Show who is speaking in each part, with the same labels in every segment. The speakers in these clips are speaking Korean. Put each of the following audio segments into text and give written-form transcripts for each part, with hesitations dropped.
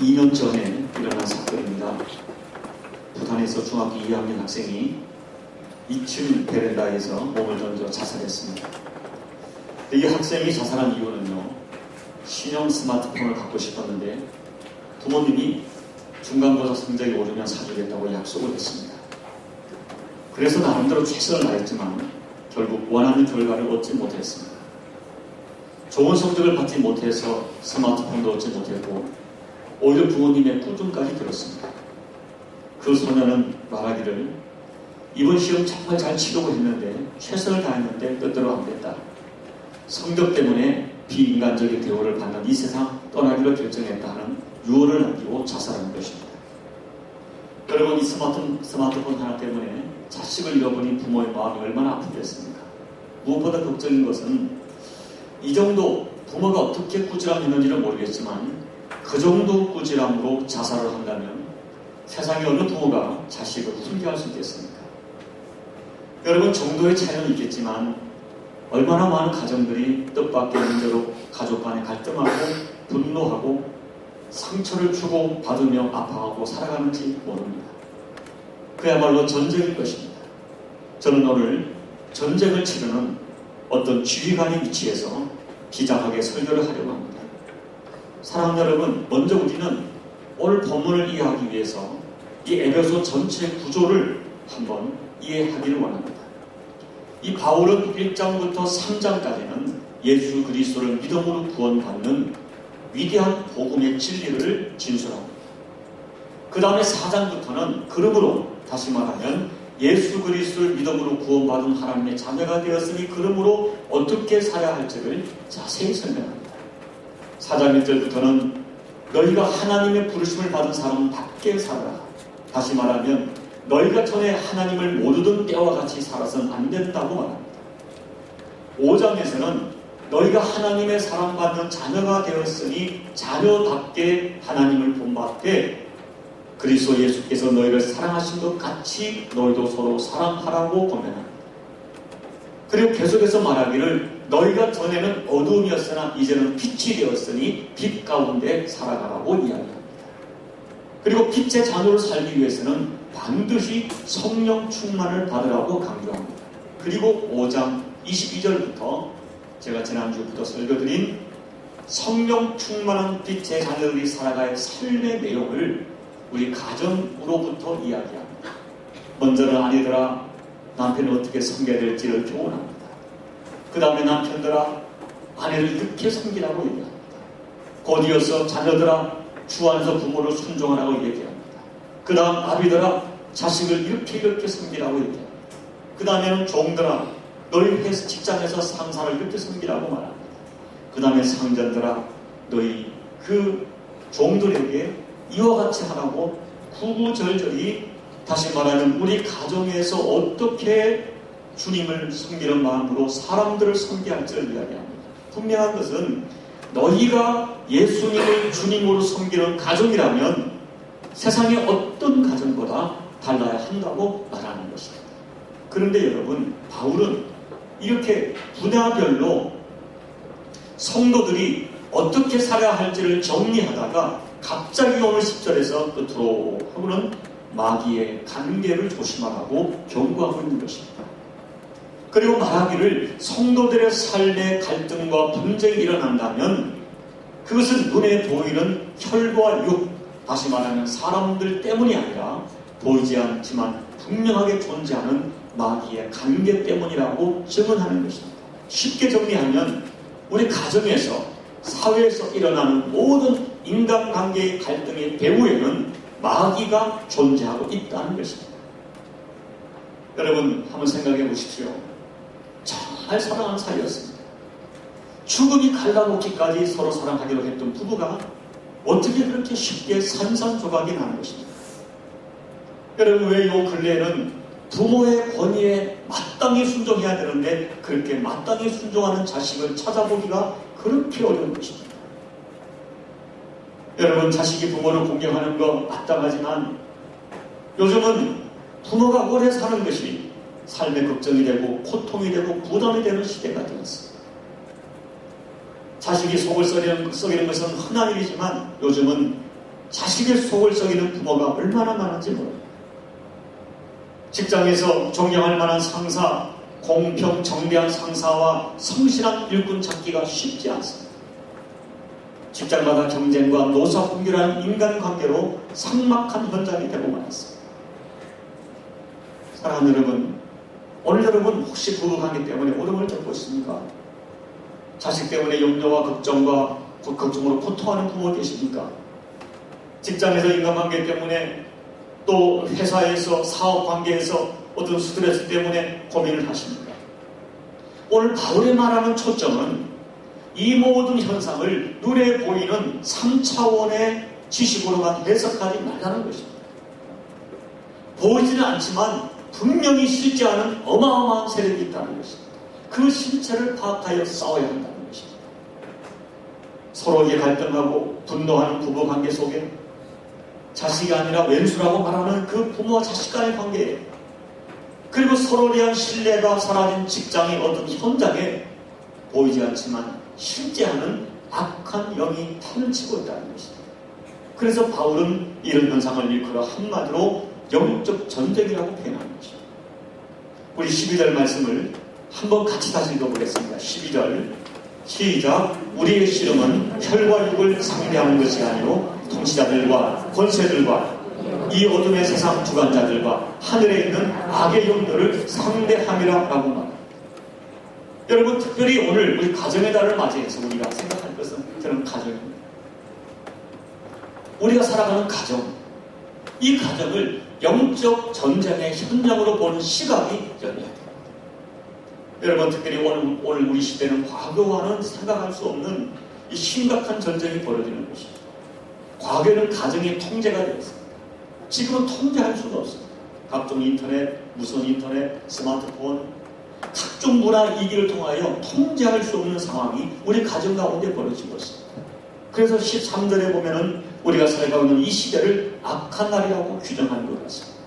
Speaker 1: 2년 전에 일어난 사건입니다. 부산에서 중학교 2학년 학생이 2층 베란다에서 몸을 던져 자살했습니다. 이 학생이 자살한 이유는요, 신형 스마트폰을 갖고 싶었는데 부모님이 중간고사 성적이 오르면 사주겠다고 약속을 했습니다. 그래서 나름대로 최선을 다했지만 결국 원하는 결과를 얻지 못했습니다. 좋은 성적을 받지 못해서 스마트폰도 얻지 못했고 오히려 부모님의 꾸중까지 들었습니다. 그 소녀는 말하기를 이번 시험 정말 잘 치려고 했는데 최선을 다했는데 뜻대로 안 됐다. 성적 때문에 비인간적인 대우를 받는 이 세상 떠나기로 결정했다 하는 유언을 남기고 자살한 것입니다. 여러분, 이 스마트폰 하나 때문에 자식을 잃어버린 부모의 마음이 얼마나 아프겠습니까? 무엇보다 걱정인 것은 이 정도 부모가 어떻게 꾸지람했는지는 모르겠지만 그 정도 꾸지람으로 자살을 한다면 세상에 어느 부모가 자식을 훈계할 수 있겠습니까? 여러분, 정도의 차이는 있겠지만 얼마나 많은 가정들이 뜻밖의 문제로 가족 간에 갈등하고 분노하고 상처를 주고 받으며 아파하고 살아가는지 모릅니다. 그야말로 전쟁일 것입니다. 저는 오늘 전쟁을 치르는 어떤 지휘관의 위치에서 비장하게 설교를 하려고 합니다. 사랑하는 여러분, 먼저 우리는 오늘 본문을 이해하기 위해서 이 에베소 전체 구조를 한번 이해하기를 원합니다. 이 바울은 1장부터 3장까지는 예수 그리스도를 믿음으로 구원받는 위대한 복음의 진리를 진술합니다. 그 다음에 4장부터는 그러므로, 다시 말하면 예수 그리스도를 믿음으로 구원받은 하나님의 자녀가 되었으니 그러므로 어떻게 살아야 할지를 자세히 설명합니다. 4장 1절부터는 너희가 하나님의 부르심을 받은 사람답게 살아라. 다시 말하면 너희가 전에 하나님을 모르던 때와 같이 살아서는 안 된다고 말합니다. 5장에서는 너희가 하나님의 사랑받는 자녀가 되었으니 자녀답게 하나님을 본받되 그리스도 예수께서 너희를 사랑하신 것 같이 너희도 서로 사랑하라고 권면합니다. 그리고 계속해서 말하기를 너희가 전에는 어두움이었으나 이제는 빛이 되었으니 빛 가운데 살아가라고 이야기합니다. 그리고 빛의 자녀로 살기 위해서는 반드시 성령 충만을 받으라고 강조합니다. 그리고 5장 22절부터 제가 지난주부터 설교드린 성령 충만한 빛의 자녀들이 살아갈 삶의 내용을 우리 가정으로부터 이야기합니다. 먼저는 아내들아, 남편을 어떻게 섬겨야 될지를 교훈합니다. 그 다음에 남편들아, 아내를 이렇게 섬기라고 얘기합니다. 곧 이어서 자녀들아, 주 안에서 부모를 순종하라고 얘기합니다. 그 다음 아비들아, 자식을 이렇게 섬기라고 얘기합니다. 그 다음에는 종들아, 너희 회사 직장에서 상사를 이렇게 섬기라고 말합니다. 그 다음에 상전들아, 너희 그 종들에게 이와 같이 하라고 구구절절히, 다시 말하면 우리 가정에서 어떻게 주님을 섬기는 마음으로 사람들을 섬겨야 할지를 이야기합니다. 분명한 것은 너희가 예수님을 주님으로 섬기는 가정이라면 세상의 어떤 가정보다 달라야 한다고 말하는 것입니다. 그런데 여러분, 바울은 이렇게 분야별로 성도들이 어떻게 살아야 할지를 정리하다가 갑자기 오늘 10절에서 끝으로 하고는 마귀의 관계를 조심하라고 경고하고 있는 것입니다. 그리고 말하기를 성도들의 삶의 갈등과 분쟁이 일어난다면 그것은 눈에 보이는 혈과 육, 다시 말하면 사람들 때문이 아니라 보이지 않지만 분명하게 존재하는 마귀의 관계 때문이라고 증언하는 것입니다. 쉽게 정리하면 우리 가정에서, 사회에서 일어나는 모든 인간관계의 갈등의 배후에는 마귀가 존재하고 있다는 것입니다. 여러분, 한번 생각해 보십시오. 정말 사랑하는 사이였습니다. 죽음이 갈라놓기까지 서로 사랑하기로 했던 부부가 어떻게 그렇게 쉽게 산산조각이 나는 것입니까? 여러분, 왜 요 근래에는 부모의 권위에 마땅히 순종해야 되는데 그렇게 마땅히 순종하는 자식을 찾아보기가 그렇게 어려운 것입니다. 여러분, 자식이 부모를 공경하는 거 마땅하지만 요즘은 부모가 오래 사는 것이 삶의 걱정이 되고 고통이 되고 부담이 되는 시대가 되었습니다. 자식이 속을 썩이는 것은 흔한 일이지만 요즘은 자식의 속을 썩이는 부모가 얼마나 많은지 모릅니다. 직장에서 존경할 만한 상사, 공평 정대한 상사와 성실한 일꾼 찾기가 쉽지 않습니다. 직장마다 경쟁과 노사분규라는 인간관계로 삭막한 현장이 되고 말았습니다. 사랑하는 여러분, 오늘 여러분 혹시 부부관계 때문에 어려움을 겪고 있습니까? 자식 때문에 염려와 걱정으로 고통하는 부모 계십니까? 직장에서 인간관계 때문에 또 회사에서 사업관계에서 어떤 스트레스 때문에 고민을 하십니까? 오늘 바울이 말하는 초점은 이 모든 현상을 눈에 보이는 3차원의 지식으로만 해석하지 말라는 것입니다. 보이지는 않지만 분명히 실제하는 어마어마한 세력이 있다는 것입니다. 그 실체를 파악하여 싸워야 한다는 것입니다. 서로에게 갈등하고 분노하는 부부관계 속에 자식이 아니라 왼수라고 말하는 그 부모와 자식 간의 관계에, 그리고 서로에 대한 신뢰가 사라진 직장의 어떤 현장에 보이지 않지만 실제하는 악한 영이 탄을 치고 있다는 것입니다. 그래서 바울은 이런 현상을 일컬어 한마디로 영적 전쟁이라고 표현하는 것입니다. 우리 12절 말씀을 한번 같이 다시 읽어보겠습니다. 12절 시작. 우리의 씨름은 혈과 육을 상대하는 것이 아니요 통치자들과 권세들과 이 어둠의 세상 주관자들과 하늘에 있는 악의 영들을 상대함이라 라고 말합니다. 여러분, 특별히 오늘 우리 가정의 달을 맞이해서 우리가 생각할 것은 저는 가정입니다. 우리가 살아가는 가정, 이 가정을 영적 전쟁의 현장으로 보는 시각이 열려야 됩니다. 여러분, 특별히 오늘 우리 시대는 과거와는 생각할 수 없는 이 심각한 전쟁이 벌어지는 것입니다. 과거에는 가정의 통제가 되었습니다. 지금은 통제할 수가 없습니다. 각종 인터넷, 무선 인터넷, 스마트폰, 각종 문화 이기를 통하여 통제할 수 없는 상황이 우리 가정 가운데 벌어지고 있습니다. 그래서 13절에 보면은 우리가 살아가고 있는 이 시대를 악한 날이라고 규정하는 것 같습니다.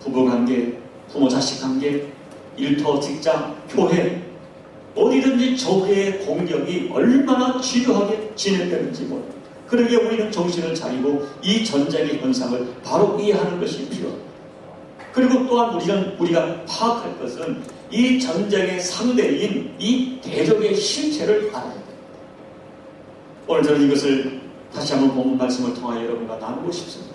Speaker 1: 부부관계, 부모-자식 관계, 일터, 직장, 교회, 어디든지 적의 공격이 얼마나 집요하게 진행되는지 모릅니다. 그러기에 우리는 정신을 차리고 이 전쟁의 현상을 바로 이해하는 것이 필요합니다. 그리고 또한 우리가 파악할 것은 이 전쟁의 상대인 이 대적의 실체를 알아야 됩니다. 오늘 저는 이것을 다시 한번 본문 말씀을 통하여 여러분과 나누고 싶습니다.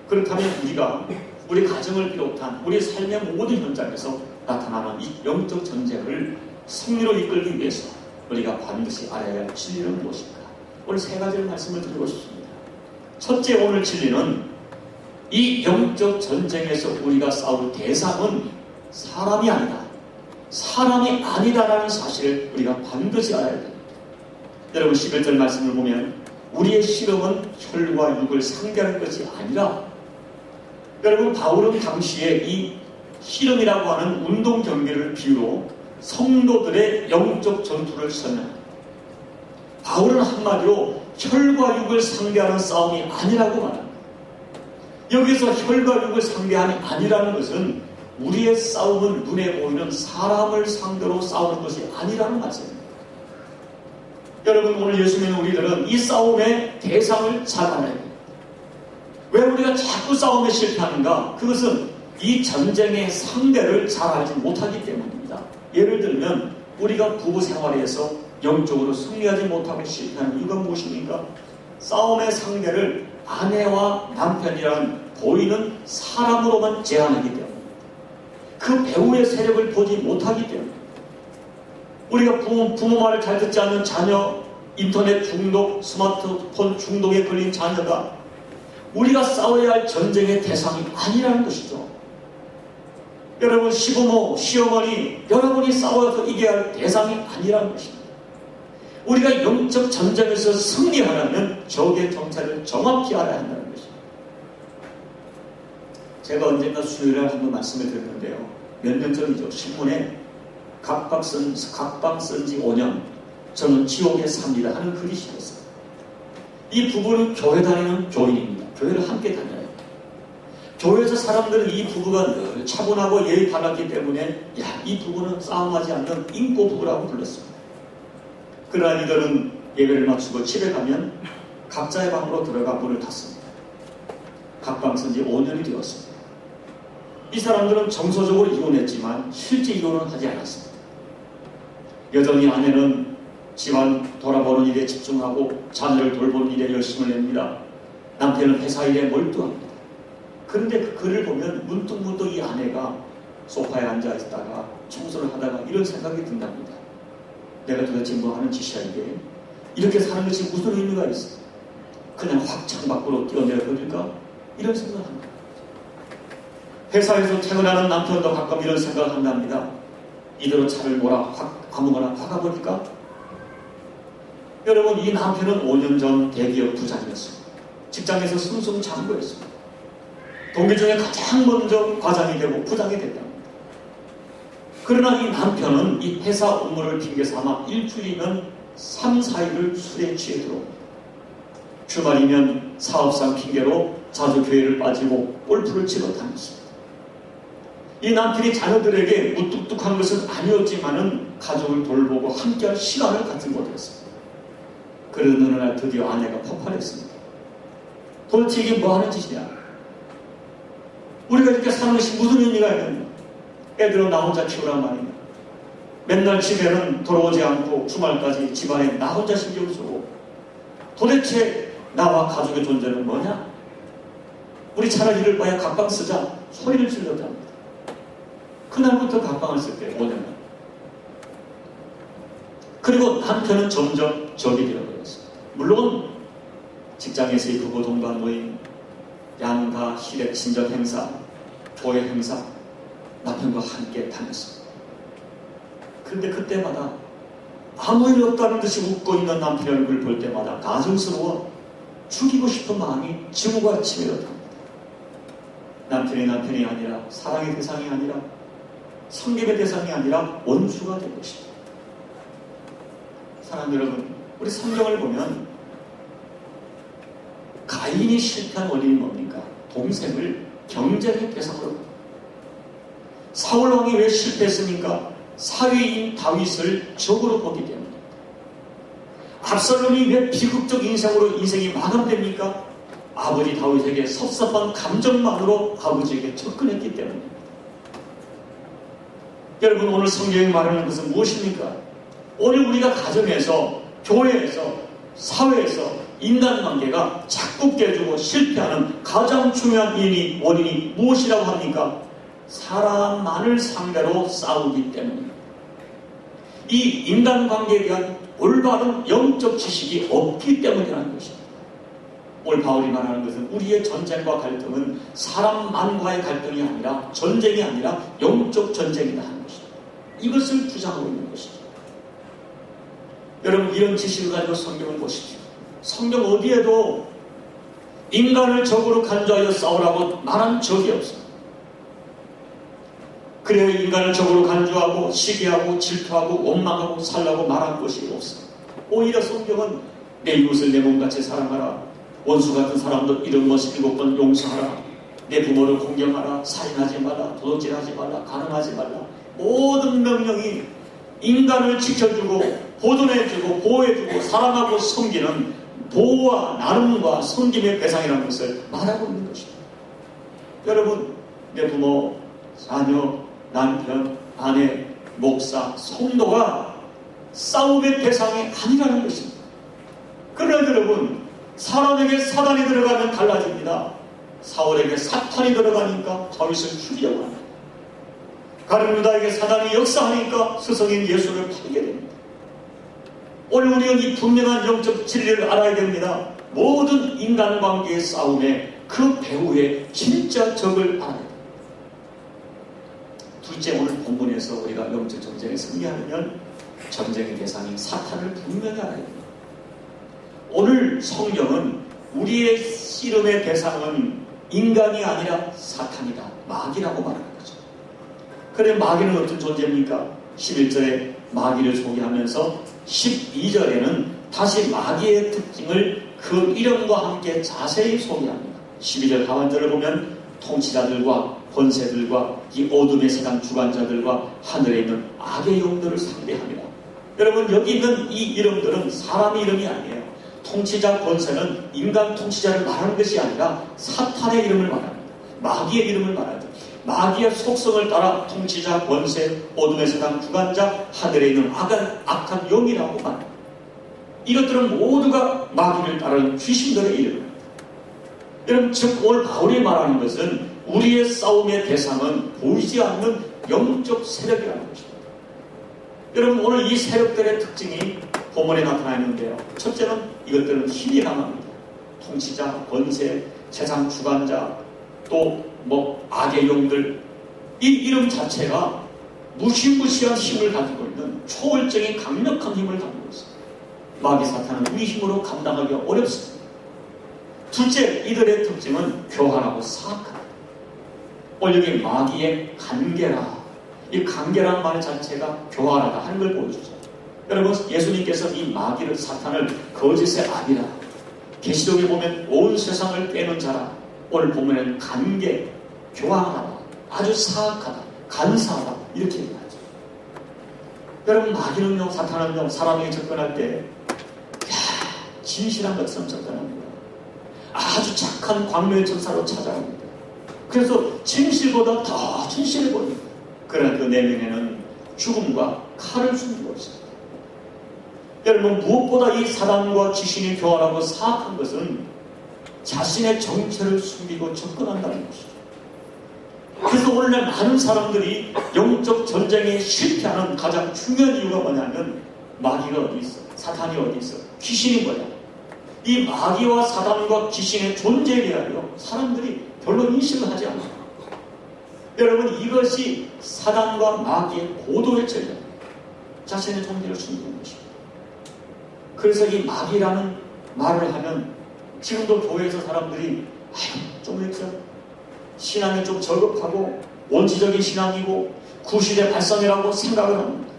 Speaker 1: 그렇다면 우리가 우리 가정을 비롯한 우리 삶의 모든 현장에서 나타나는 이 영적 전쟁을 승리로 이끌기 위해서 우리가 반드시 알아야 할 진리는 무엇인가? 오늘 세 가지를 말씀을 드리고 싶습니다. 첫째, 오늘 진리는 이 영적 전쟁에서 우리가 싸울 대상은 사람이 아니다. 사람이 아니다라는 사실을 우리가 반드시 알아야 됩니다. 여러분, 11절 말씀을 보면 우리의 씨름은 혈과 육을 상대하는 것이 아니라, 여러분, 바울은 당시에 이 씨름이라고 하는 운동 경기를 비유로 성도들의 영적 전투를 설명합니다. 바울은 한마디로 혈과 육을 상대하는 싸움이 아니라고 말합니다. 여기서 혈과 육을 상대함이 아니라는 것은 우리의 싸움은 눈에 보이는 사람을 상대로 싸우는 것이 아니라는 말씀입니다. 여러분, 오늘 예수 믿는 우리들은 이 싸움의 대상을 잘 알아야 됩니다. 왜 우리가 자꾸 싸움에 실패하는가? 그것은 이 전쟁의 상대를 잘 알지 못하기 때문입니다. 예를 들면 우리가 부부 생활에서 영적으로 승리하지 못하고 실패하는 이유가 무엇입니까? 싸움의 상대를 아내와 남편이라는 보이는 사람으로만 제한하기 때문입니다. 그 배우의 세력을 보지 못하기 때문입니다. 우리가 부모 말을 잘 듣지 않는 자녀, 인터넷 중독, 스마트폰 중독에 걸린 자녀가 우리가 싸워야 할 전쟁의 대상이 아니라는 것이죠. 여러분, 시부모, 시어머니, 여러분이 싸워서 이겨야 할 대상이 아니라는 것입니다. 우리가 영적 전쟁에서 승리하려면 적의 정체를 정확히 알아야 한다는 것입니다. 제가 언젠가 수요일에 한번 말씀을 드렸는데요. 몇 년 전이죠. 신문에 각방 쓴 지 5년, 저는 지옥에 삽니다 하는 글이 실렸어요. 이 부부는 교회 다니는 교인입니다. 교회를 함께 다녀요. 교회에서 사람들은 이 부부가 늘 차분하고 예의 바랐기 때문에 이 부부는 싸움하지 않는 인고 부부라고 불렀습니다. 그러나 이들은 예배를 마치고 집에 가면 각자의 방으로 들어가 문을 닫습니다. 각방 쓴 지 5년이 되었습니다. 이 사람들은 정서적으로 이혼했지만 실제 이혼은 하지 않았습니다. 여전히 아내는 집안 돌아보는 일에 집중하고 자녀를 돌보는 일에 열심을 냅니다. 남편은 회사 일에 몰두합니다. 그런데 그 글을 보면 문득문득 이 아내가 소파에 앉아 있다가 청소를 하다가 이런 생각이 든답니다. 내가 도대체 뭐 하는 짓이야 이게? 이렇게 사는 것이 무슨 의미가 있어? 그냥 확 창밖으로 뛰어내려 버릴까? 이런 생각을 합니다. 회사에서 퇴근하는 남편도 가끔 이런 생각을 한답니다. 이대로 차를 몰아 확 아무거나 박아버릴까? 여러분, 이 남편은 5년 전 대기업 부장이었습니다. 직장에서 승승장구했습니다. 동기 중에 가장 먼저 과장이 되고 부장이 됐답니다. 그러나 이 남편은 이 회사 업무를 핑계 삼아 일주일이면 3, 4일을 술에 취해 들어옵니다. 주말이면 사업상 핑계로 자주 교회를 빠지고 골프를 치러 다녔습니다. 이 남편이 자녀들에게 무뚝뚝한 것은 아니었지만은 가족을 돌보고 함께할 시간을 갖지 못했습니다. 그러던 어느 날 드디어 아내가 폭발했습니다. 도대체 이게 뭐 하는 짓이냐? 우리가 이렇게 사는 것이 무슨 의미가 있느냐? 애들은 나 혼자 키우란 말이냐? 맨날 집에는 돌아오지 않고 주말까지 집안에 나 혼자 신경 쓰고 도대체 나와 가족의 존재는 뭐냐? 우리 차라리 이럴 바에 각방 쓰자 소리를 질렀답니다. 그날부터 각방을 쓸게요. 5년간. 그리고 남편은 점점 적이 되어버렸습니다. 물론 직장에서의 부부 동반 모임, 양가, 시댁, 친척 행사, 교회 행사 남편과 함께 다녔습니다. 그런데 그때마다 아무 일 없다는 듯이 웃고 있는 남편의 얼굴을 볼 때마다 가증스러워 죽이고 싶은 마음이 지구가 치밀었답니다. 남편이 아니라 사랑의 대상이 아니라 성립의 대상이 아니라 원수가 된 것입니다. 사랑하는 여러분, 우리 성경을 보면 가인이 실패한 원인이 뭡니까? 동생을 경쟁의 대상으로. 사울왕이 왜 실패했습니까? 사위인 다윗을 적으로 보기 때문입니다. 압살롬이 왜 비극적 인생으로 인생이 마감됩니까? 아버지 다윗에게 섭섭한 감정만으로 아버지에게 접근했기 때문입니다. 여러분, 오늘 성경이 말하는 것은 무엇입니까? 오늘 우리가 가정에서, 교회에서, 사회에서 인간관계가 자꾸 깨지고 실패하는 가장 중요한 원인이 무엇이라고 합니까? 사람만을 상대로 싸우기 때문입니다. 이 인간관계에 대한 올바른 영적 지식이 없기 때문이라는 것입니다. 오늘 바울이 말하는 것은 우리의 전쟁과 갈등은 사람만과의 갈등이 아니라 전쟁이 아니라 영적 전쟁이다 하는 것입니다. 이것을 주장하고 있는 것이죠. 여러분, 이런 지식을 가지고 성경을 보십시오. 성경 어디에도 인간을 적으로 간주하여 싸우라고 말한 적이 없습니다. 그래야 인간을 적으로 간주하고 시기하고 질투하고 원망하고 살라고 말한 것이 없습니다. 오히려 성경은 내 이웃을 내 몸같이 사랑하라, 원수 같은 사람도 77번 용서하라, 내 부모를 공경하라, 살인하지 말라, 도둑질하지 말라, 간음하지 말라. 모든 명령이 인간을 지켜주고 보존해주고 보호해주고 사랑하고 섬기는 보호와 나눔과 섬김의 대상이라는 것을 말하고 있는 것입니다. 여러분, 내 부모, 자녀, 남편, 아내, 목사, 성도가 싸움의 대상이 아니라는 것입니다. 그러나 여러분, 사람에게 사단이 들어가면 달라집니다. 사울에게 사탄이 들어가니까 다윗을 죽이려고 합니다. 가룟 유다에게 사단이 역사하니까 스승인 예수를 팔게 됩니다. 오늘 우리는 이 분명한 영적 진리를 알아야 됩니다. 모든 인간관계의 싸움에 그 배후에 진짜 적을 알아야 됩니다. 둘째, 오늘 본문에서 우리가 영적 전쟁에 승리하려면 전쟁의 대상인 사탄을 분명히 알아야 됩니다. 오늘 성경은 우리의 씨름의 대상은 인간이 아니라 사탄이다, 마귀라고 말하는 거죠. 그래, 마귀는 어떤 존재입니까? 11절에 마귀를 소개하면서 12절에는 다시 마귀의 특징을 그 이름과 함께 자세히 소개합니다. 12절 하반절을 보면 통치자들과 권세들과 이 어둠의 세상 주관자들과 하늘에 있는 악의 영들을 상대합니다. 여러분, 여기 있는 이 이름들은 사람 이름이 아니에요. 통치자 권세는 인간 통치자를 말하는 것이 아니라 사탄의 이름을 말합니다. 마귀의 이름을 말합니다. 마귀의 속성을 따라 통치자, 권세, 어둠의 세상 주관자, 하늘에 있는 악한 영이라고 말합니다. 이것들은 모두가 마귀를 따르는 귀신들의 이름입니다. 여러분, 즉 오늘 바울이 말하는 것은 우리의 싸움의 대상은 보이지 않는 영적 세력이라는 것입니다. 여러분, 오늘 이 세력들의 특징이 본문에 나타나 있는데요. 첫째는 이것들은 힘이 강합니다. 통치자, 권세, 세상 주관자, 또 악의 영들, 이 이름 자체가 무시무시한 힘을 가지고 있는 초월적인 강력한 힘을 가지고 있습니다. 마귀 사탄은 우리 힘으로 감당하기 어렵습니다. 둘째, 이들의 특징은 교활하고 사악하다. 오늘 여기 마귀의 간계라, 이 간계란 말 자체가 교활하다 하는 걸 보여주죠. 여러분, 예수님께서 이 마귀를, 사탄을 거짓의 아비라, 계시록에 보면 온 세상을 꿰는 자라, 오늘 보면 간계, 교활하다, 아주 사악하다, 간사하다, 이렇게 얘기하죠. 여러분, 마귀는요, 사탄은요, 사람에게 접근할 때 진실한 것처럼 접근합니다. 아주 착한 광명의 천사로 찾아옵니다. 그래서 진실보다 더 진실해 보입니다. 그러나 그 내면에는 죽음과 칼을 숨기고 있습니다. 여러분, 무엇보다 이 사단과 귀신이 교활하고 사악한 것은 자신의 정체를 숨기고 접근한다는 것이죠. 그래서 오늘날 많은 사람들이 영적 전쟁에 실패하는 가장 중요한 이유가 뭐냐면 마귀가 어디 있어? 사탄이 어디 있어? 귀신이 뭐야? 이 마귀와 사단과 귀신의 존재에 대하여 사람들이 별로 인식을 하지 않아요. 여러분, 이것이 사단과 마귀의 고도의 전략, 자신의 존재를 숨기는 것입니다. 그래서 이 마귀라는 말을 하면 지금도 교회에서 사람들이 좀 이렇게 신앙이 좀 저급하고 원시적인 신앙이고 구시대 발상이라고 생각을 합니다.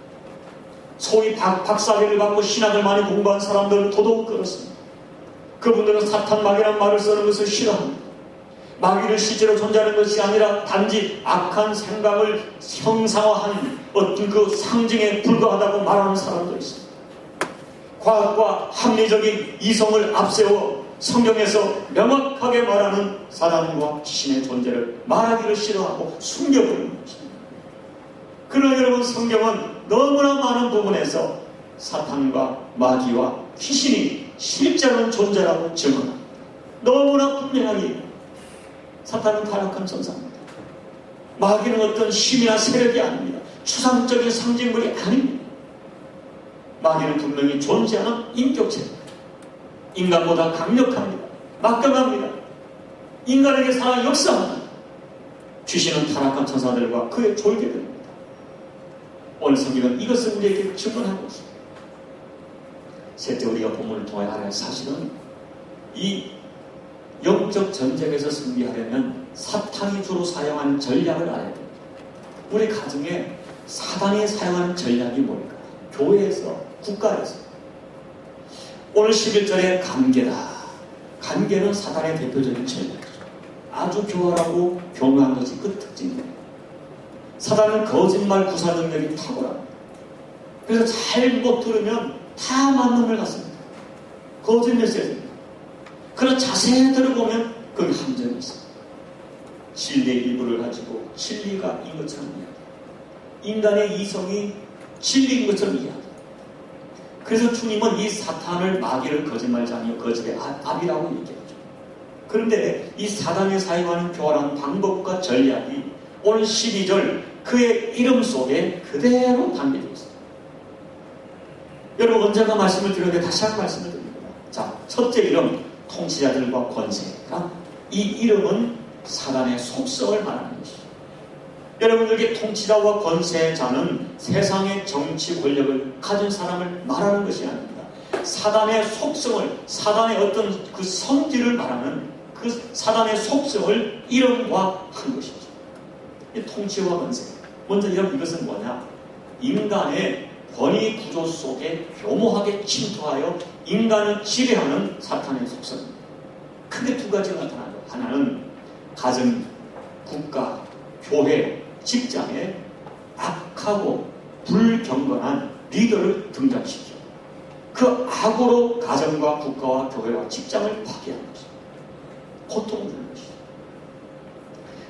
Speaker 1: 소위 박사학위를 받고 신학을 많이 공부한 사람들은 더더욱 그렇습니다. 그분들은 사탄 마귀라는 말을 쓰는 것을 싫어합니다. 마귀를 실제로 존재하는 것이 아니라 단지 악한 생각을 형상화한 어떤 그 상징에 불과하다고 말하는 사람도 있습니다. 과학과 합리적인 이성을 앞세워 성경에서 명확하게 말하는 사단과 귀신의 존재를 말하기를 싫어하고 숨겨버리는 것입니다. 그러나 여러분, 성경은 너무나 많은 부분에서 사탄과 마귀와 귀신이 실제로는 존재라고 증언합니다. 너무나 분명하게 사탄은 타락한 천사입니다. 마귀는 어떤 힘이나 세력이 아닙니다. 추상적인 상징물이 아닙니다. 마귀는 분명히 존재하는 인격체입니다. 인간보다 강력합니다. 막강합니다. 인간에게 살아 역사합니다. 귀신은 타락한 천사들과 그의 졸개들입니다. 오늘 성경은 이것을 우리에게 증언하고 있습니다. 셋째, 우리가 본문을 통해 알아야 할 사실은 이 영적 전쟁에서 승리하려면 사탄이 주로 사용하는 전략을 알아야 됩니다. 우리 가정에 사단이 사용하는 전략이 뭘까? 교회에서, 국가에서. 오늘 11절에 간계다. 간계는 사단의 대표적인 전략이죠. 아주 교활하고 교묘한 것이 그 특징입니다. 사단은 거짓말 구사 능력이 탁월합니다. 그래서 잘못 들으면 다 맞는 말 같습니다. 거짓 메시지입니다. 그러나 자세히 들어보면 거기 함정이 있습니다. 진리의 일부를 가지고 진리가 인 것처럼 이야기합니다. 인간의 이성이 진리인 것처럼 이야기합니다. 그래서 주님은 이 사탄을, 마귀를 거짓말장이요 거짓의 압이라고 얘기하죠. 그런데 이 사단이 사용하는 교활한 방법과 전략이 오늘 12절 그의 이름 속에 그대로 담겨져 있습니다. 여러분, 언젠가 말씀을 드렸는데 다시 한번 말씀을 드립니다. 자, 첫째 이름, 통치자들과 권세가, 이 이름은 사단의 속성을 말하는 것이죠. 여러분, 여기 통치자와 권세자는 세상의 정치 권력을 가진 사람을 말하는 것이 아닙니다. 사단의 속성을, 사단의 어떤 그 성질을 말하는 그 사단의 속성을 이름과 한 것이죠. 이 통치와 권세. 먼저 여러분, 이것은 뭐냐? 인간의 권위 구조 속에 교모하게 침투하여 인간을 지배하는 사탄의 속성입니다. 크게 두 가지가 나타나죠. 하나는 가정, 국가, 교회, 직장에 악하고 불경건한 리더를 등장시켜 그 악으로 가정과 국가와 교회와 직장을 파괴하는 것입니다. 고통을 주는 것입니다.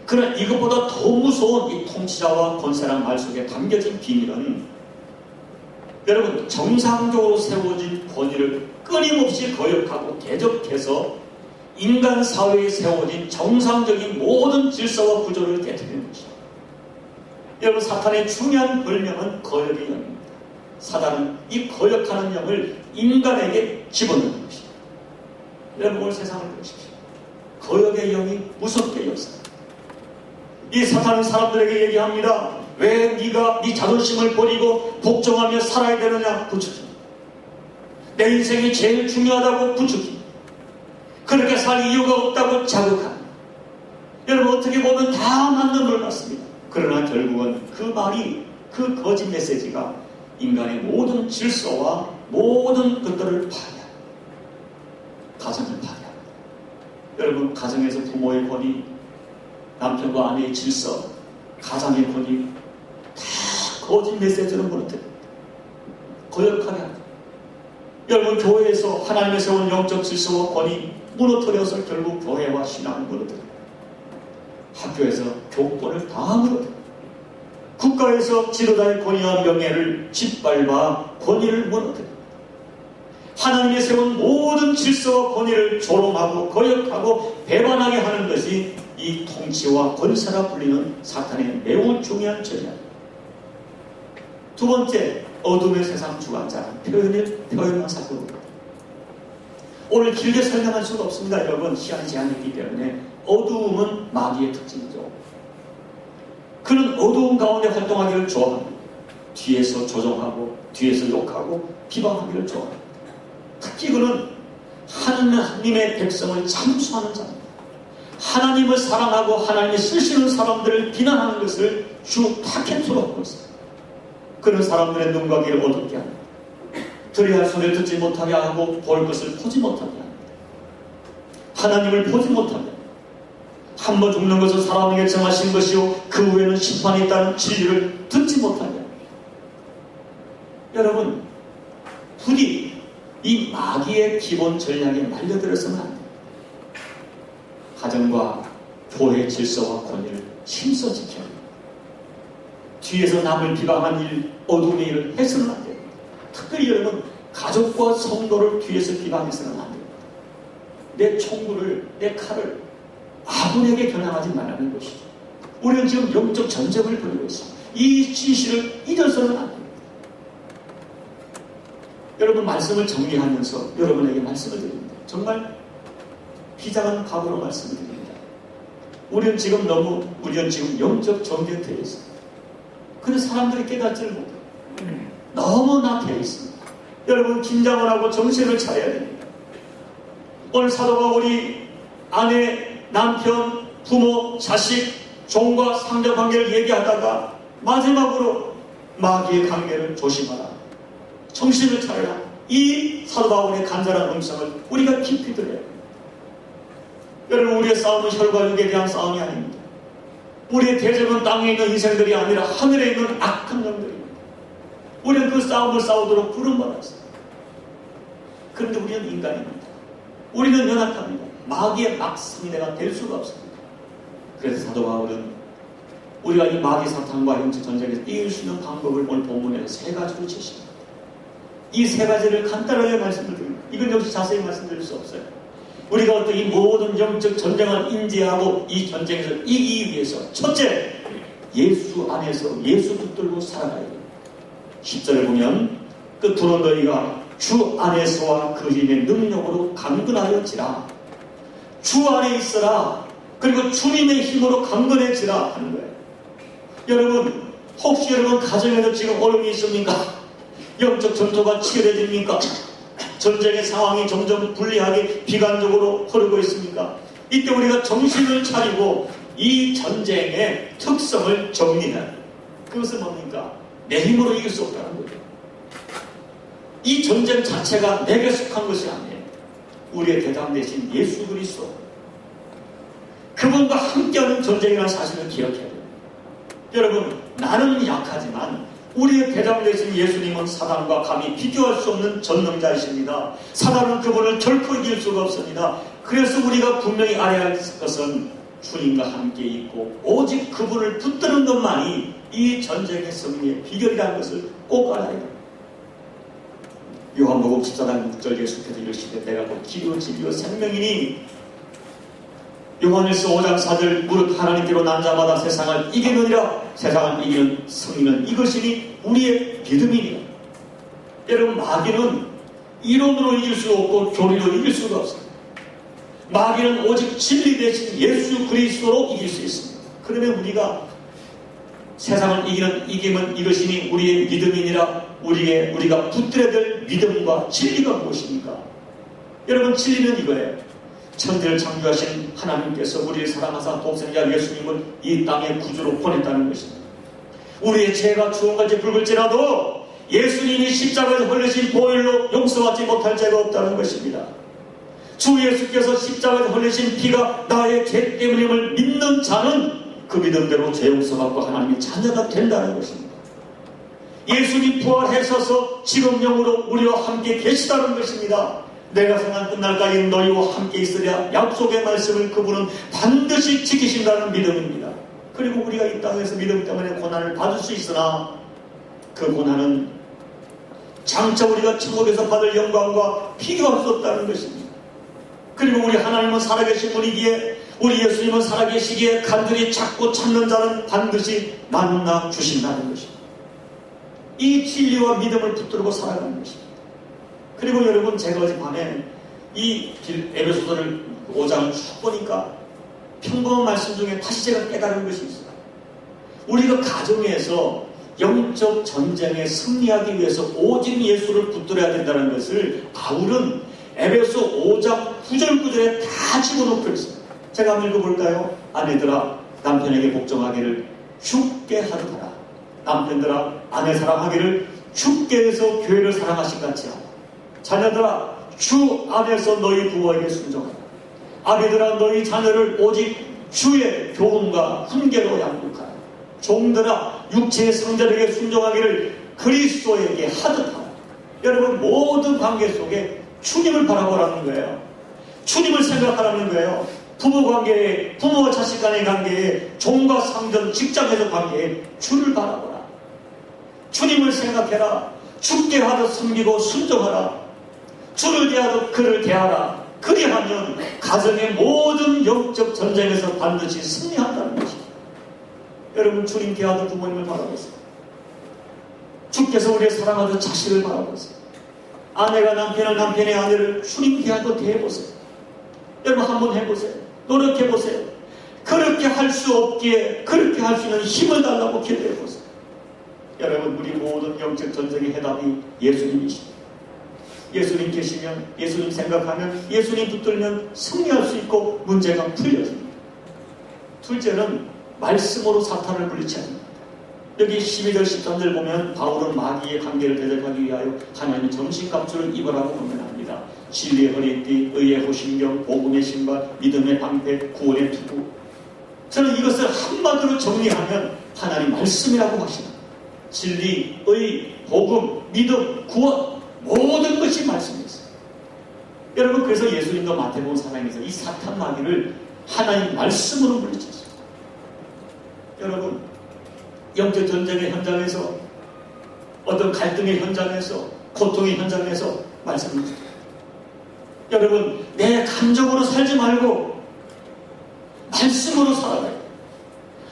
Speaker 1: 그러나 이것보다 더 무서운 이 통치자와 권세란 말 속에 담겨진 비밀은 여러분, 정상적으로 세워진 권위를 끊임없이 거역하고 대적해서 인간 사회에 세워진 정상적인 모든 질서와 구조를 깨뜨리는 것입니다. 여러분, 사탄의 중요한 별명은 거역의 영입니다. 사단은 이 거역하는 영을 인간에게 집어넣는 것입니다. 여러분, 오늘 세상을 보십시오. 거역의 영이 무섭게 역사합니다. 이 사탄은 사람들에게 얘기합니다. 왜 네가 네 자존심을 버리고 복종하며 살아야 되느냐 부추깁니다. 내 인생이 제일 중요하다고 부추깁니다. 그렇게 살 이유가 없다고 자극합니다. 여러분, 어떻게 보면 다 맞는 말 같습니다. 그러나 결국은 그 말이, 그 거짓 메시지가 인간의 모든 질서와 모든 것들을 파괴합니다. 가정을 파괴합니다. 여러분, 가정에서 부모의 권위, 남편과 아내의 질서, 가장의 권위 다 거짓 메시지로 무너뜨립니다. 거역하게 합니다. 여러분, 교회에서 하나님의 세운 영적 질서와 권위 무너뜨려서 결국 교회와 신앙을 무너뜨립니다. 학교에서 교권을 다 무너뜨립니다. 국가에서 지도자의 권위와 명예를 짓밟아 권위를 무너뜨립니다. 하나님이 세운 모든 질서와 권위를 조롱하고 거역하고 배반하게 하는 것이 이 통치와 권세라 불리는 사탄의 매우 중요한 전략입니다. 두 번째, 어둠의 세상 주관자는 표현만 살펴봅니다. 오늘 길게 설명할 수가 없습니다. 여러분, 시간이 제한이 있기 때문에. 어두움은 마귀의 특징이죠. 그는 어두운 가운데 활동하기를 좋아합니다. 뒤에서 조종하고 뒤에서 욕하고 비방하기를 좋아합니다. 특히 그는 하나님의 백성을 참수하는 자입니다. 하나님을 사랑하고 하나님이 쓰시는 사람들을 비난하는 것을 주 타겟으로 하고 있습니다. 그런 사람들의 눈과 귀를 어둡게 합니다. 들어야 할 소리를 듣지 못하게 하고 볼 것을 보지 못하게 합니다. 하나님을 보지 못하게 합니다. 한 번 죽는 것은 사람에게 정하신 것이요 그 후에는 심판이 있다는 진리를 듣지 못하게 합니다. 여러분, 부디 이 마귀의 기본 전략에 말려들어서는 안 됩니다. 가정과 교회의 질서와 권위를 힘써 지켜야 합니다. 뒤에서 남을 비방한 일, 어둠의 일을 해서는 안 됩니다. 특별히 여러분, 가족과 성도를 뒤에서 비방해서는 안 됩니다. 내 총구를, 내 칼을 아군에게 겨냥하지 말라는 것이죠. 우리는 지금 영적 전쟁을 벌이고 있습니다. 이 진실을 잊어서는 안 됩니다. 여러분, 말씀을 정리하면서 여러분에게 말씀을 드립니다. 정말 비장한 각오로 말씀을 드립니다. 우리는 지금 영적 전쟁터에 있습니다. 그래서 사람들이 깨닫지를 못해요. 너무 낙해 있습니다. 여러분, 긴장을 하고 정신을 차려야 됩니다. 오늘 사도가 우리 아내, 남편, 부모, 자식, 종과 상대 관계를 얘기하다가 마지막으로 마귀의 관계를 조심하라, 정신을 차려라, 이 사도 바울의 간절한 음성을 우리가 깊이 들어야 합니다. 여러분, 우리의 싸움은 혈과 육에 대한 싸움이 아닙니다. 우리의 대적은 땅에 있는 인생들이 아니라 하늘에 있는 악한 영들입니다. 우리는 그 싸움을 싸우도록 부름받았습니다. 그런데 우리는 인간입니다. 우리는 연약합니다. 마귀의 막상대가 될 수가 없습니다. 그래서 사도 바울은 우리가 이 마귀 사탄과 영적 전쟁에서 이길 수 있는 방법을 오늘 본문에서 세 가지로 제시합니다. 이 세 가지를 간단하게 말씀을 드립니다. 이건 역시 자세히 말씀드릴 수 없어요. 우리가 어떤 이 모든 영적 전쟁을 인지하고 이 전쟁에서 이기기 위해서, 첫째, 예수 안에서 예수 붙들고 살아가야 됩니다. 10절을 보면 끝으로 너희가 주 안에서와 그 힘의 능력으로 강건하여지라. 주 안에 있어라. 그리고 주님의 힘으로 강건해지라 하는 거예요. 여러분, 혹시 여러분 가정에서 지금 어려움이 있습니까? 영적 전투가 치열해집니까? 전쟁의 상황이 점점 불리하게 비관적으로 흐르고 있습니까? 이때 우리가 정신을 차리고 이 전쟁의 특성을 정리해야 합니다. 그것은 뭡니까? 내 힘으로 이길 수 없다는 거죠. 이 전쟁 자체가 내게 속한 것이 아니에요. 우리의 대장 대신 예수 그리스도, 그분과 함께하는 전쟁이라는 사실을 기억해야 돼요. 여러분, 나는 약하지만 우리의 대장 되신 예수님은 사단과 감히 비교할 수 없는 전능자이십니다. 사단은 그분을 결코 이길 수가 없습니다. 그래서 우리가 분명히 알아야 할 것은 주님과 함께 있고 오직 그분을 붙드는 것만이 이 전쟁의 승리의 비결이라는 것을 꼭 알아야 합니다. 요한복음 14장 6절 예수께서 이르시되 내가 곧 길이요 진리요 생명이니 요한일서 5장 4절 무릇 하나님께로 난 자마다 세상을 이기느니라. 세상을 이기는 승리는 이것이니 우리의 믿음이니라. 여러분, 마귀는 이론으로 이길 수 없고 교리로 이길 수가 없습니다. 마귀는 오직 진리 대신 예수 그리스도로 이길 수 있습니다. 그러면 우리가 세상을 이기면 이것이니 우리의 믿음이니라. 우리가 붙들어야 될 믿음과 진리가 무엇입니까? 여러분, 진리는 이거예요. 천지를 창조하신 하나님께서 우리를 사랑하사 독생자 예수님을 이 땅의 구주로 보냈다는 것입니다. 우리의 죄가 주홍같이 붉을지라도 예수님이 십자가에서 흘리신 보혈로 용서받지 못할 죄가 없다는 것입니다. 주 예수께서 십자가에서 흘리신 피가 나의 죄 때문임을 믿는 자는 그 믿음대로 죄 용서받고 하나님의 자녀가 된다는 것입니다. 예수님 부활하셔서 지금 영으로 우리와 함께 계시다는 것입니다. 내가 생각 끝날까지 너희와 함께 있으랴 약속의 말씀을 그분은 반드시 지키신다는 믿음입니다. 그리고 우리가 이 땅에서 믿음 때문에 고난을 받을 수 있으나 그 고난은 장차 우리가 천국에서 받을 영광과 비교할 수 없다는 것입니다. 그리고 우리 하나님은 살아계신 분이기에 우리 예수님은 살아계시기에 간절히 찾고 찾는 자는 반드시 만나 주신다는 것입니다. 이 진리와 믿음을 붙들고 살아가는 것입니다. 그리고 여러분, 제가 어젯밤에 이 에베소서를 5장을 쭉 보니까 평범한 말씀 중에 다시 제가 깨달은 것이 있어요. 우리가 가정에서 영적 전쟁에 승리하기 위해서 오직 예수를 붙들어야 된다는 것을 바울은 에베소 5장 9절 다 집어넣고 있어요. 제가 한번 읽어볼까요? 아내들아 남편에게 복종하기를 주께 하듯 하라. 남편들아 아내 사랑하기를 주께서 교회를 사랑하신 같이 하라. 자녀들아 주 안에서 너희 부모에게 순종하라. 아비들아 너희 자녀를 오직 주의 교훈과 훈계로 양육하라. 종들아 육체의 성자에게 순종하기를 그리스도에게 하듯 하라. 여러분, 모든 관계 속에 주님을 바라보라는 거예요. 주님을 생각하라는 거예요. 부부관계에, 부모와 자식 간의 관계에, 종과 상전, 직장에서 관계에 주를 바라보라. 주님을 생각해라. 주께 하듯 섬기고 순종하라. 주를 대하듯 그를 대하라. 그리하면 가정의 모든 영적 전쟁에서 반드시 승리한다는 것입니다. 여러분, 주님 대하듯 부모님을 바라보세요. 주께서 우리의 사랑하듯 자식을 바라보세요. 아내가 남편을, 남편의 아내를 주님 대하듯 대해보세요. 여러분, 한번 해보세요. 노력해보세요. 그렇게 할 수 없기에 그렇게 할 수 있는 힘을 달라고 기도해보세요. 여러분, 우리 모든 영적 전쟁의 해답이 예수님이십니다. 예수님 계시면, 예수님 생각하면, 예수님 붙들면 승리할 수 있고 문제가 풀려집니다. 둘째는 말씀으로 사탄을 물리쳐야 합니다. 여기 12절 13절 보면 바울은 마귀의 관계를 대적하기 위하여 하나님의 정신갑주를 입으라고 권면합니다. 진리의 허리띠, 의의 호신경, 복음의 신발, 믿음의 방패, 구원의 투구. 저는 이것을 한마디로 정리하면 하나님 말씀이라고 하십니다. 진리, 의, 복음, 믿음, 구원, 모든 것이 말씀이었어요. 여러분, 그래서 예수님도 마태복음 4장에서 이 사탄 마귀를 하나님 말씀으로 물리쳤어요. 여러분, 영적 전쟁의 현장에서, 어떤 갈등의 현장에서, 고통의 현장에서 말씀을 주세요. 여러분, 내 감정으로 살지 말고 말씀으로 살아가요.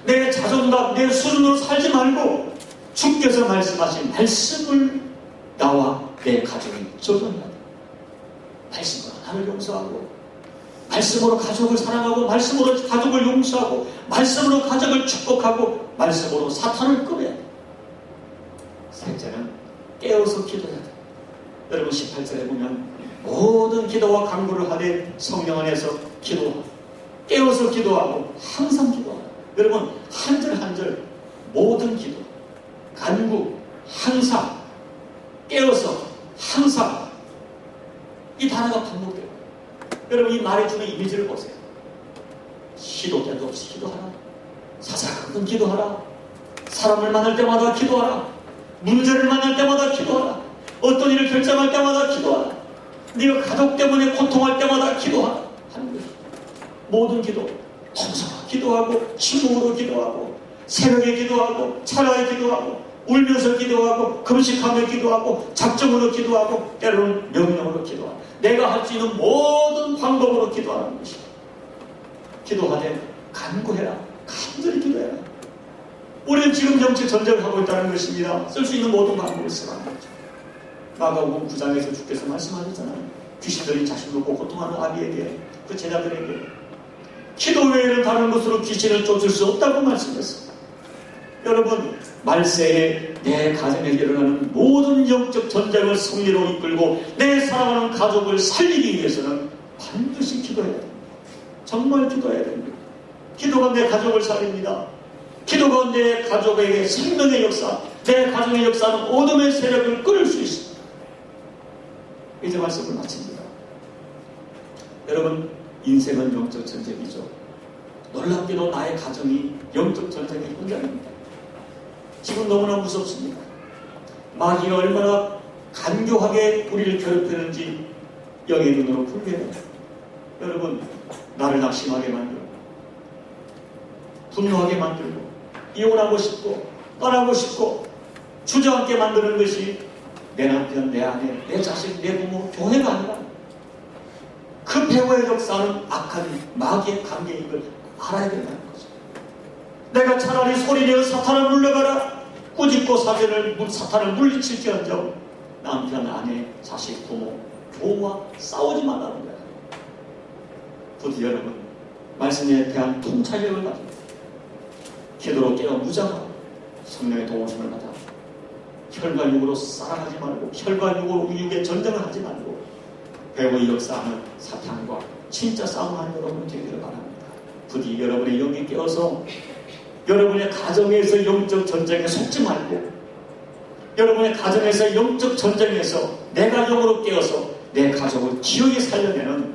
Speaker 1: 내 자존감, 내 수준으로 살지 말고 주께서 말씀하신 말씀을 나와 내 가족이 적용해야 돼요. 말씀으로 하나를 용서하고, 말씀으로 가족을 사랑하고, 말씀으로 가족을 용서하고, 말씀으로 가족을 축복하고, 말씀으로 사탄을 끄어야 돼요. 셋째는 깨어서 기도해야 돼요. 여러분, 18절에 보면 모든 기도와 간구를 하되 성령 안에서 기도하고, 깨어서 기도하고, 항상 기도하고. 여러분, 한 절 한 절 모든 기도, 간구, 항상, 깨어서, 항상, 이 단어가 반복돼요. 여러분, 이 말에 주는 이미지를 보세요. 시도 때도 없이 기도하라. 사사건건 기도하라. 사람을 만날 때마다 기도하라. 문제를 만날 때마다 기도하라. 어떤 일을 결정할 때마다 기도하라. 네가 가족 때문에 고통할 때마다 기도하라 하는 것입니다. 모든 기도, 통성으로 기도하고 침묵으로 기도하고 새벽에 기도하고 차라리 기도하고 울면서 기도하고 금식하며 기도하고 작정으로 기도하고 때로는 명령으로 기도하고 내가 할 수 있는 모든 방법으로 기도하는 것입니다. 기도하되 간구해라. 간절히 기도해라. 우리는 지금 정치 전쟁을 하고 있다는 것입니다. 쓸 수 있는 모든 방법을 쓰라는 거죠. 마가복음 9장에서 주께서 말씀하셨잖아요. 귀신들이 자식 놓고 고통하는 아비에게, 그 제자들에게 기도 외에는 다른 것으로 귀신을 쫓을 수 없다고 말씀했습니다. 여러분, 말세에 내 가정에 일어나는 모든 영적 전쟁을 승리로 이끌고 내 사랑하는 가족을 살리기 위해서는 반드시 기도해야 됩니다. 정말 기도해야 됩니다. 기도가 내 가족을 살립니다. 기도가 내 가족에게 생명의 역사, 내 가정의 역사는 어둠의 세력을 끊을 수 있습니다. 이제 말씀을 마칩니다. 여러분, 인생은 영적 전쟁이죠. 놀랍게도 나의 가정이 영적 전쟁의 현장입니다. 지금 너무나 무섭습니다. 마귀가 얼마나 간교하게 우리를 괴롭히는지 영의 눈으로 보게 됩니다. 여러분, 나를 낙심하게 만들고 분노하게 만들고 이혼하고 싶고 떠나고 싶고 주저앉게 만드는 것이 내 남편, 내 아내, 내 자식, 내 부모, 교회가 아니라 그 배후의 역사는 악한 마귀의 관계인 걸 알아야 된다는 거죠. 내가 차라리 소리내어 사탄을 물러가라. 꾸짖고 사탄을 물리칠지언정 남편, 아내, 자식, 부모, 교우와 싸우지 말라는 거야. 부디 여러분, 말씀에 대한 통찰력을 가지고 기도로 깨어 무장하고 성령의 도우심을 받아 혈과 육으로 싸움하지 말고 혈과 육의 전쟁을 하지 말고 배후의 역사하는 사탄과 진짜 싸움하는 여러분 되기를 바랍니다. 부디 여러분의 영이 깨어서 여러분의 가정에서 영적 전쟁에 속지 말고 여러분의 가정에서 영적 전쟁에서 내가 영으로 깨어서 내 가족을 기억에 살려내는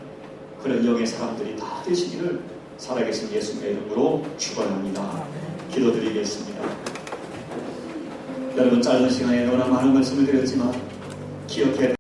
Speaker 1: 그런 영의 사람들이 다 되시기를 살아계신 예수님의 이름으로 축원합니다. 기도드리겠습니다. 여러분, 짧은 시간에 너무나 많은 말씀을 드렸지만 기억해야